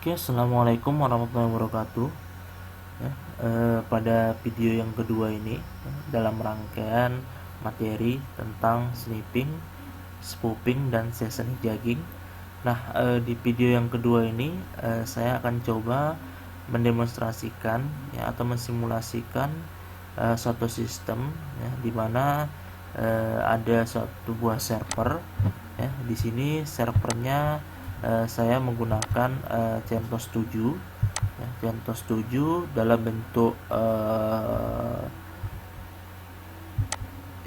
Oke, assalamualaikum warahmatullahi wabarakatuh. Ya, pada video yang kedua ini dalam rangkaian materi tentang snipping, spoofing, dan session hijacking. Nah, di video yang kedua ini saya akan coba mendemonstrasikan ya, atau mensimulasikan suatu sistem ya, di mana ada suatu buah server ya. Di sini servernya saya menggunakan CentOS 7 ya, CentOS 7 dalam bentuk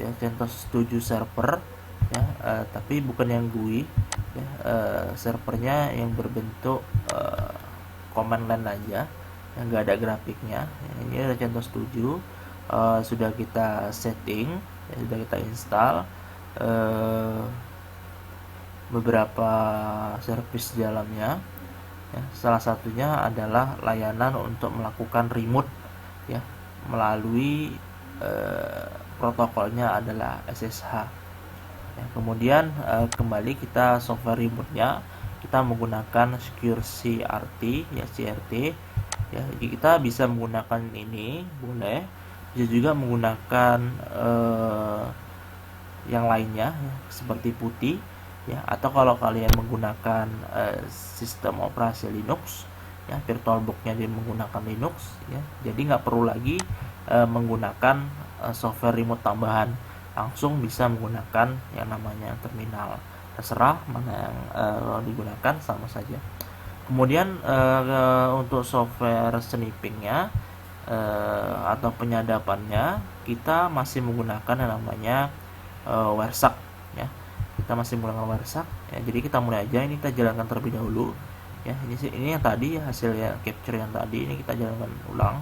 ya, CentOS 7 server ya, tapi bukan yang GUI ya, servernya yang berbentuk command line aja yang nggak ada grafiknya ya. Ini ada CentOS 7 sudah kita setting ya, sudah kita install beberapa service di dalamnya ya. Salah satunya adalah layanan untuk melakukan remote ya, melalui protokolnya adalah SSH ya. Kemudian kembali kita software remote-nya kita menggunakan Secure CRT ya, CRT ya. Kita bisa menggunakan ini, boleh bisa juga menggunakan yang lainnya ya, seperti putih ya, atau kalau kalian menggunakan sistem operasi Linux ya, VirtualBox-nya dia menggunakan Linux ya, jadi nggak perlu lagi menggunakan software remote tambahan, langsung bisa menggunakan yang namanya terminal. Terserah mana yang digunakan, sama saja. Kemudian untuk software snippingnya atau penyadapannya kita masih menggunakan yang namanya Wersak ya. Kita masih menggunakan Wersak ya, jadi kita mulai aja. Ini kita jalankan terlebih dahulu ya. Ini yang tadi hasil ya, capture yang tadi, ini kita jalankan ulang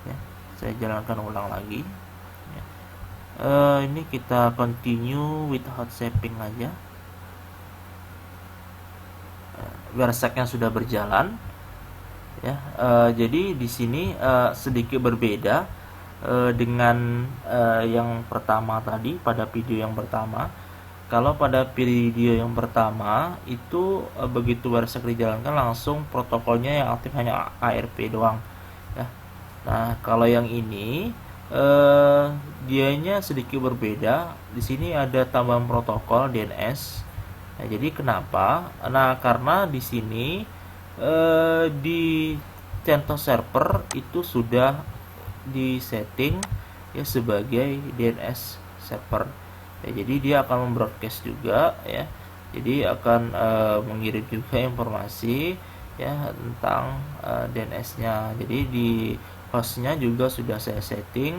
ya. Saya jalankan ulang lagi ya. Ini kita continue without saving aja. Wersaknya sudah berjalan ya. Jadi di sini sedikit berbeda dengan yang pertama tadi, pada video yang pertama. Kalau pada video yang pertama itu begitu Wersak dijalankan langsung protokolnya yang aktif hanya ARP doang ya. Nah, kalau yang ini dianya sedikit berbeda. Di sini ada tambahan protokol DNS. Nah, jadi kenapa? Nah, karena di sini di CentOS server itu sudah disetting ya sebagai DNS server ya, jadi dia akan membroadcast juga ya, jadi akan mengirim juga informasi ya tentang DNS-nya. Jadi di hostnya juga sudah saya setting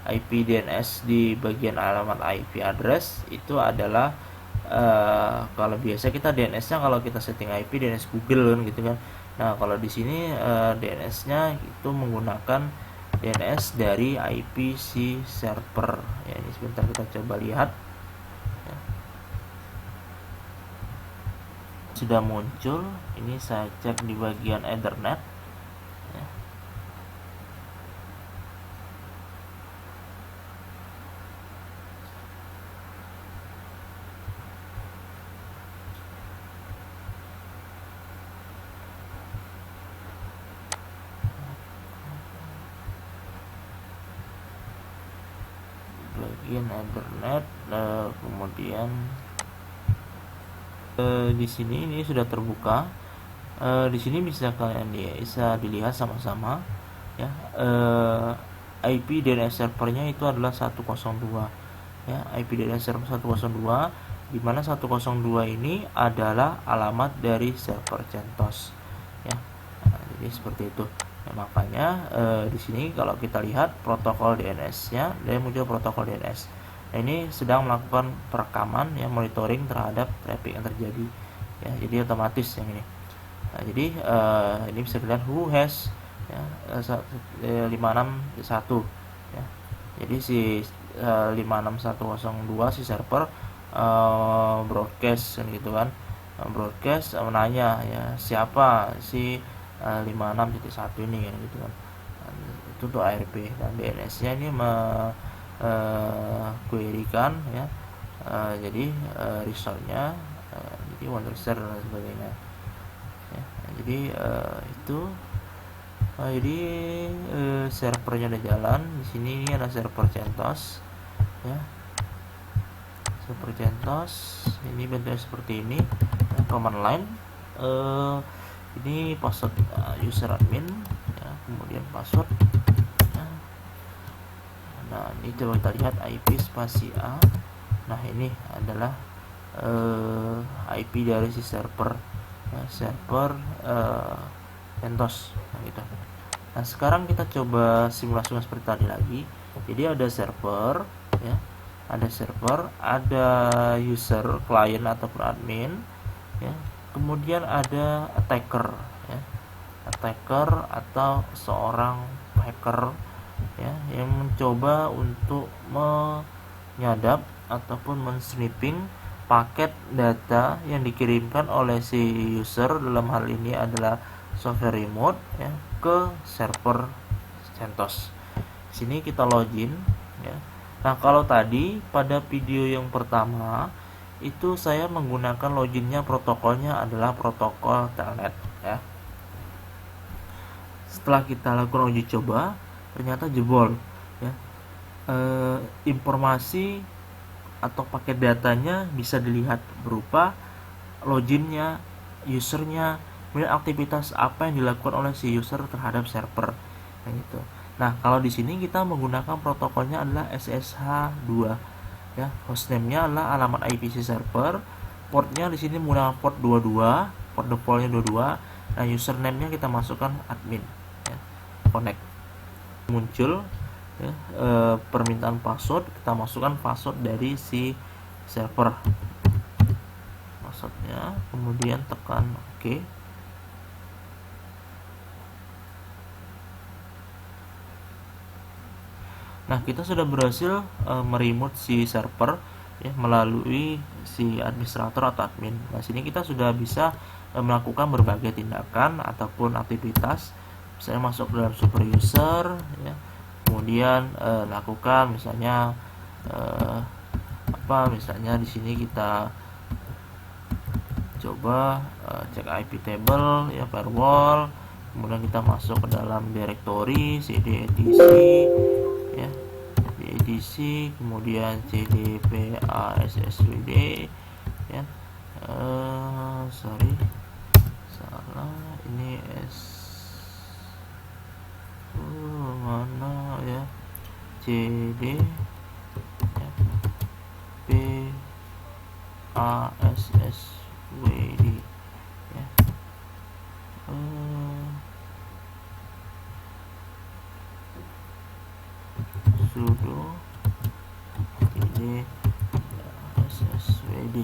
IP DNS di bagian alamat IP address itu adalah kalau biasa kita DNS-nya kalau kita setting IP DNS Google kan gitu kan. Nah, kalau di sini DNS-nya itu menggunakan DNS dari IP si server ya. Ini sebentar kita coba lihat ya. Sudah muncul. Ini saya cek di bagian Ethernet ya. Bagian Ethernet kemudian di sini ini sudah terbuka. Di sini bisa kalian bisa dilihat sama-sama ya. IP DNS servernya itu adalah 102 ya, IP DNS server 102, di mana 102 ini adalah alamat dari server CentOS ya. Nah, jadi seperti itu ya, makanya di sini kalau kita lihat protokol DNS-nya, dia muncul protokol DNS. Nah, ini sedang melakukan perekaman ya, monitoring terhadap traffic yang terjadi ya, jadi otomatis yang ini. Nah, jadi ini bisa dilihat who has ya, 561 ya. Jadi si 56102 si server broadcast kan gitu kan, broadcast menanya ya siapa si 56.1 ini kan gitu kan. Nah, itu untuk ARP, dan DNS-nya ini query-kan ya. Jadi resultnya jadi Wondershare dan sebagainya ya. Jadi itu jadi servernya udah jalan. Di sini ini ada server CentOS ya, server CentOS ini bentuknya seperti ini ya, command line ini password user admin ya, kemudian password ya. Nah ini coba kita lihat IP spasi A. Nah ini adalah IP dari si server ya, server CentOS gitu. Nah sekarang kita coba simulasikan seperti tadi lagi. Jadi ada server ya, ada user, client ataupun admin ya, kemudian ada attacker ya, attacker atau seorang hacker ya, yang mencoba untuk menyadap ataupun men-sniffing paket data yang dikirimkan oleh si user, dalam hal ini adalah software remote ya, ke server CentOS. Sini kita login ya. Nah kalau tadi pada video yang pertama itu saya menggunakan loginnya, protokolnya adalah protokol telnet ya. Setelah kita lakukan uji coba ternyata jebol ya. Informasi atau paket datanya bisa dilihat berupa loginnya, usernya, kemudian aktivitas apa yang dilakukan oleh si user terhadap server gitu. Nah kalau di sini kita menggunakan protokolnya adalah SSH2 ya, hostname-nya adalah alamat IP server, portnya di sini menggunakan port 22, port defaultnya 22. Nah username-nya kita masukkan admin ya, connect, muncul ya, permintaan password, kita masukkan password dari si server, passwordnya, kemudian tekan OK. Nah kita sudah berhasil meremote si server ya, melalui si administrator atau admin. Nah sini kita sudah bisa melakukan berbagai tindakan ataupun aktivitas. Saya masuk dalam super user ya, kemudian lakukan misalnya misalnya di sini kita coba cek IP table ya, firewall, kemudian kita masuk ke dalam directory cd etc ya, edc, kemudian cdpasswd ya, sorry salah, ini mana ya, cd ya, passwd ya, sudo ini sswd.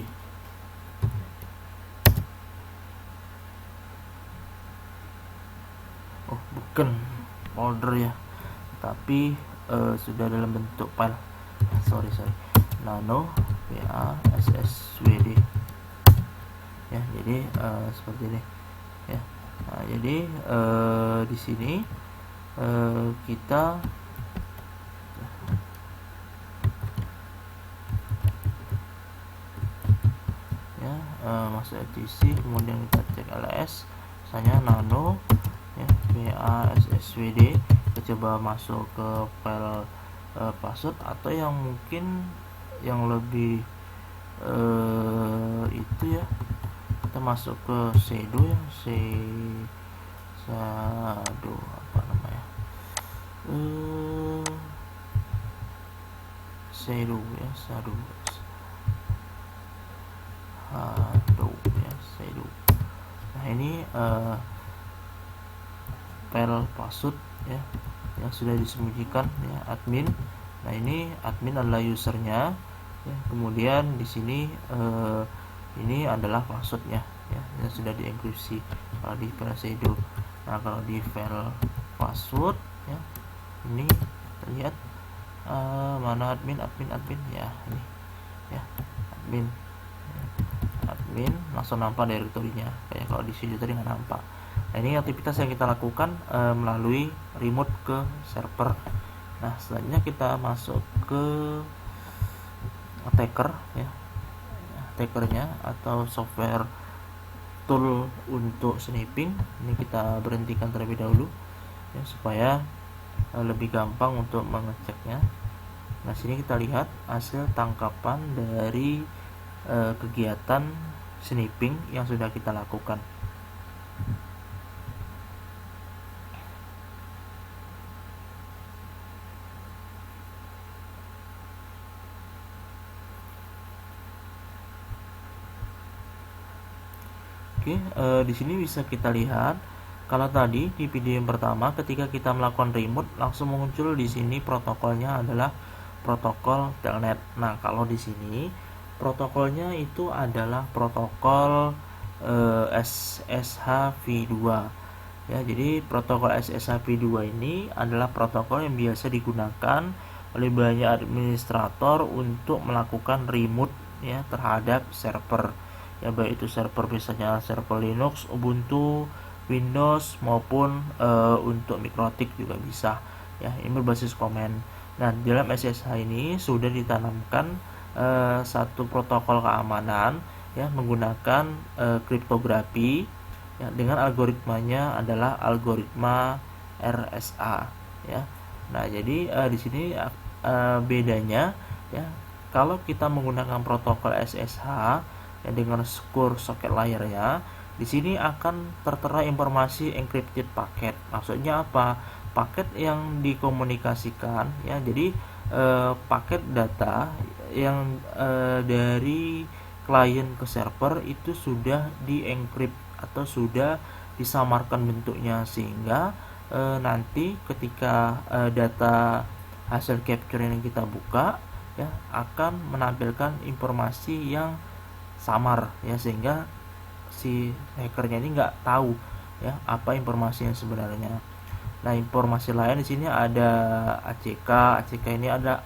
Oh bukan folder ya, tapi sudah dalam bentuk file, sorry nano passwd ya. Jadi seperti ini ya. Nah jadi di sini kita masuk etc, kemudian kita cek ls, misalnya nano ya, passwd, kita coba masuk ke file password, atau yang mungkin yang lebih itu ya, kita masuk ke sudo ya, sudo apa namanya, sudo ya, sudo ya, sudo. Nah ini file password ya yang sudah disembunyikan ya, admin. Nah ini admin adalah usernya ya, kemudian di sini ini adalah passwordnya ya, yang sudah dienkripsi kalau di file sudo. Nah kalau di file password ya, ini terlihat mana admin ya, ini ya, admin langsung nampak direktorinya, kayak kalau di sudo tadi nggak nampak. Nah ini aktivitas yang kita lakukan melalui remote ke server. Nah selanjutnya kita masuk ke attacker ya, attackernya atau software tool untuk sniping ini kita berhentikan terlebih dahulu ya, supaya lebih gampang untuk mengeceknya. Nah, sini kita lihat hasil tangkapan dari kegiatan sniping yang sudah kita lakukan. Oke, di sini bisa kita lihat kalau tadi di video yang pertama ketika kita melakukan remote langsung muncul di sini protokolnya adalah protokol telnet. Nah, kalau di sini protokolnya itu adalah protokol SSH v2 ya. Jadi protokol SSH v2 ini adalah protokol yang biasa digunakan oleh banyak administrator untuk melakukan remote ya terhadap server ya, baik itu server misalnya server Linux, Ubuntu, Windows maupun untuk Mikrotik juga bisa ya, ini berbasis komen. Nah, dalam SSH ini sudah ditanamkan satu protokol keamanan ya menggunakan kriptografi ya, dengan algoritmanya adalah algoritma RSA ya. Nah, jadi di sini bedanya ya, kalau kita menggunakan protokol SSH ya, dengan secure socket layer ya, di sini akan tertera informasi encrypted paket. Maksudnya apa? Paket yang dikomunikasikan ya. Jadi paket data yang dari klien ke server itu sudah di-encrypt atau sudah disamarkan bentuknya, sehingga nanti ketika data hasil capture yang kita buka ya akan menampilkan informasi yang samar ya, sehingga si hackernya ini nggak tahu ya apa informasi yang sebenarnya. Nah, informasi lain di sini ada ACK. ACK ini ada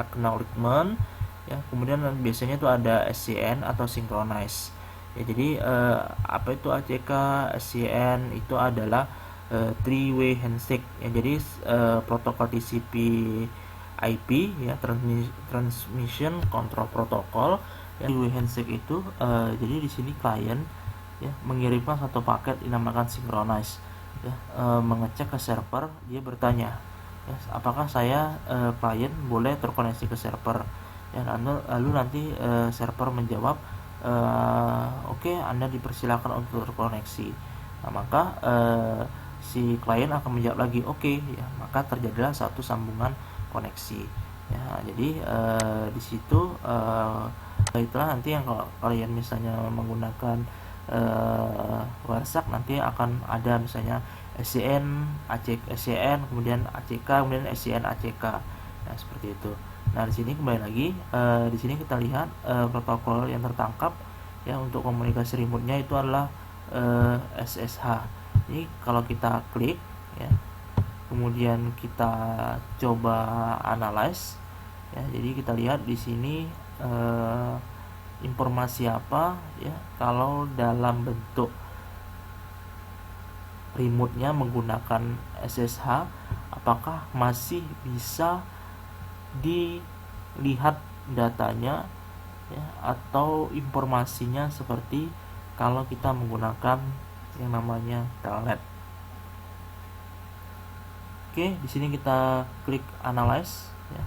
acknowledgement ya, kemudian biasanya itu ada SCN atau synchronize ya. Jadi apa itu ACK? SCN itu adalah three way handshake ya. Jadi protokol TCP IP ya, transmission control protocol ya. Three way handshake itu jadi di sini klien ya mengirimkan satu paket dinamakan synchronize ya, mengecek ke server. Dia bertanya ya, apakah saya klien boleh terkoneksi ke server ya, lalu nanti server menjawab oke, Anda dipersilakan untuk terkoneksi. Nah, maka si klien akan menjawab lagi oke ya, maka terjadilah satu sambungan koneksi ya. Jadi di situ itulah nanti yang kalau kalian misalnya menggunakan WhatsApp nanti akan ada misalnya SCN, SCN, kemudian ACK, kemudian SCN ACK. Nah, seperti itu. Nah, di sini kembali lagi di sini kita lihat protokol yang tertangkap ya untuk komunikasi remote-nya itu adalah SSH. Ini kalau kita klik ya, kemudian kita coba analyze ya. Jadi kita lihat di sini informasi apa ya, kalau dalam bentuk remote-nya menggunakan SSH apakah masih bisa dilihat datanya ya, atau informasinya seperti kalau kita menggunakan yang namanya telnet. Oke, di sini kita klik analyze ya.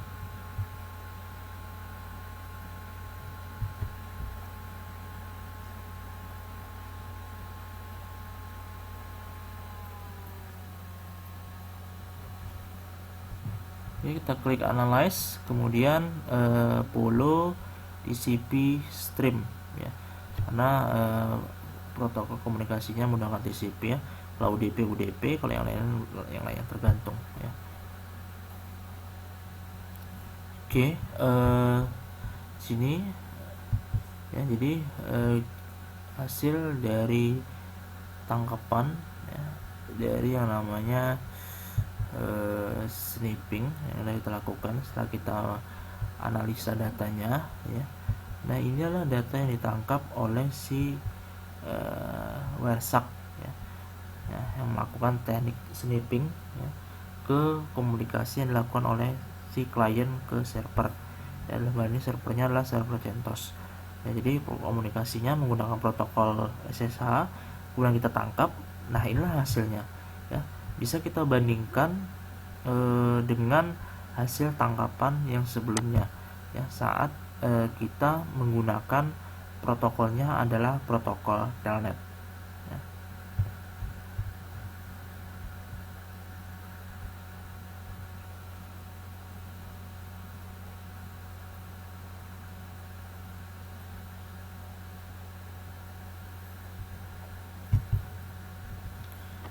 Oke, kita klik analyze, kemudian follow TCP stream ya, karena protokol komunikasinya menggunakan TCP ya. Kalau UDP UDP, kalau yang lain tergantung ya. Oke, sini ya, jadi hasil dari tangkapan ya, dari yang namanya sniping yang kita lakukan setelah kita analisa datanya ya. Nah, inilah data yang ditangkap oleh si WhereSuck ya, yang melakukan teknik sniping ya, ke komunikasi yang dilakukan oleh si klien ke server. Dan dalam hal ini servernya adalah server CentOS ya. Jadi komunikasinya menggunakan protokol SSH, kemudian kita tangkap. Nah, inilah hasilnya ya. Bisa kita bandingkan dengan hasil tangkapan yang sebelumnya ya, saat kita menggunakan protokolnya adalah protokol telnet ya.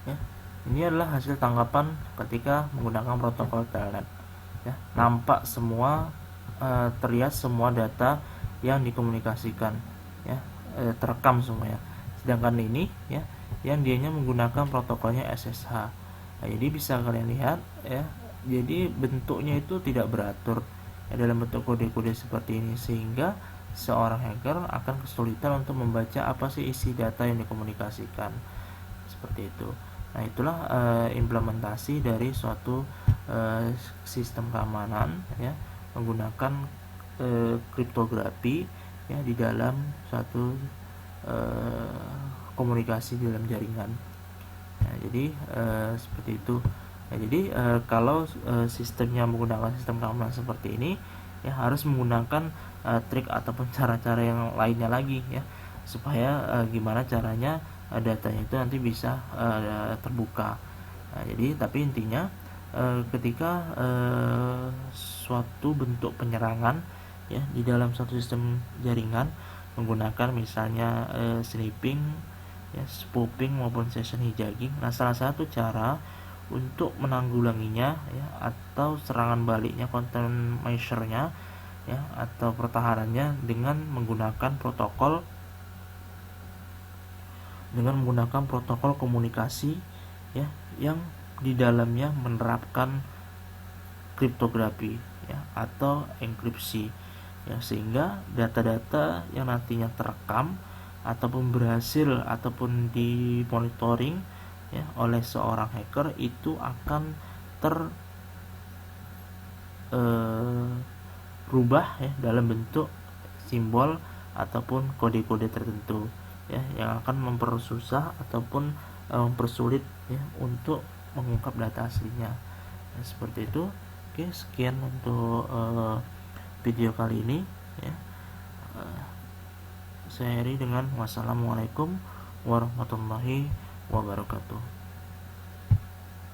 Ya, ini adalah hasil tangkapan ketika menggunakan protokol telnet ya. Nampak semua, terlihat semua data yang dikomunikasikan ya, terekam semua ya. Sedangkan ini ya, yang dianya menggunakan protokolnya SSH. Nah, jadi bisa kalian lihat ya, jadi bentuknya itu tidak beratur ya, dalam bentuk kode-kode seperti ini, sehingga seorang hacker akan kesulitan untuk membaca apa sih isi data yang dikomunikasikan seperti itu. Nah, itulah implementasi dari suatu sistem keamanan ya, menggunakan kriptografi ya di dalam suatu komunikasi di dalam jaringan. Nah, jadi seperti itu. Nah, jadi kalau sistemnya menggunakan sistem keamanan seperti ini ya, harus menggunakan trik ataupun cara-cara yang lainnya lagi ya, supaya gimana caranya datanya itu nanti bisa terbuka. Nah, jadi tapi intinya ketika suatu bentuk penyerangan ya di dalam suatu sistem jaringan menggunakan misalnya sniffing ya, spoofing maupun session hijacking. Nah, salah satu cara untuk menanggulanginya ya, atau serangan baliknya, content measure-nya ya, atau pertahanannya dengan menggunakan protokol komunikasi ya, yang di dalamnya menerapkan kriptografi ya, atau enkripsi ya, sehingga data-data yang nantinya terekam ataupun berhasil ataupun dimonitoring ya oleh seorang hacker itu akan berubah ya dalam bentuk simbol ataupun kode-kode tertentu ya, yang akan mempersusah ataupun mempersulit ya untuk mengungkap data aslinya ya, seperti itu. Oke, sekian untuk video kali ini ya. Saya akhiri dengan wassalamualaikum warahmatullahi wabarakatuh.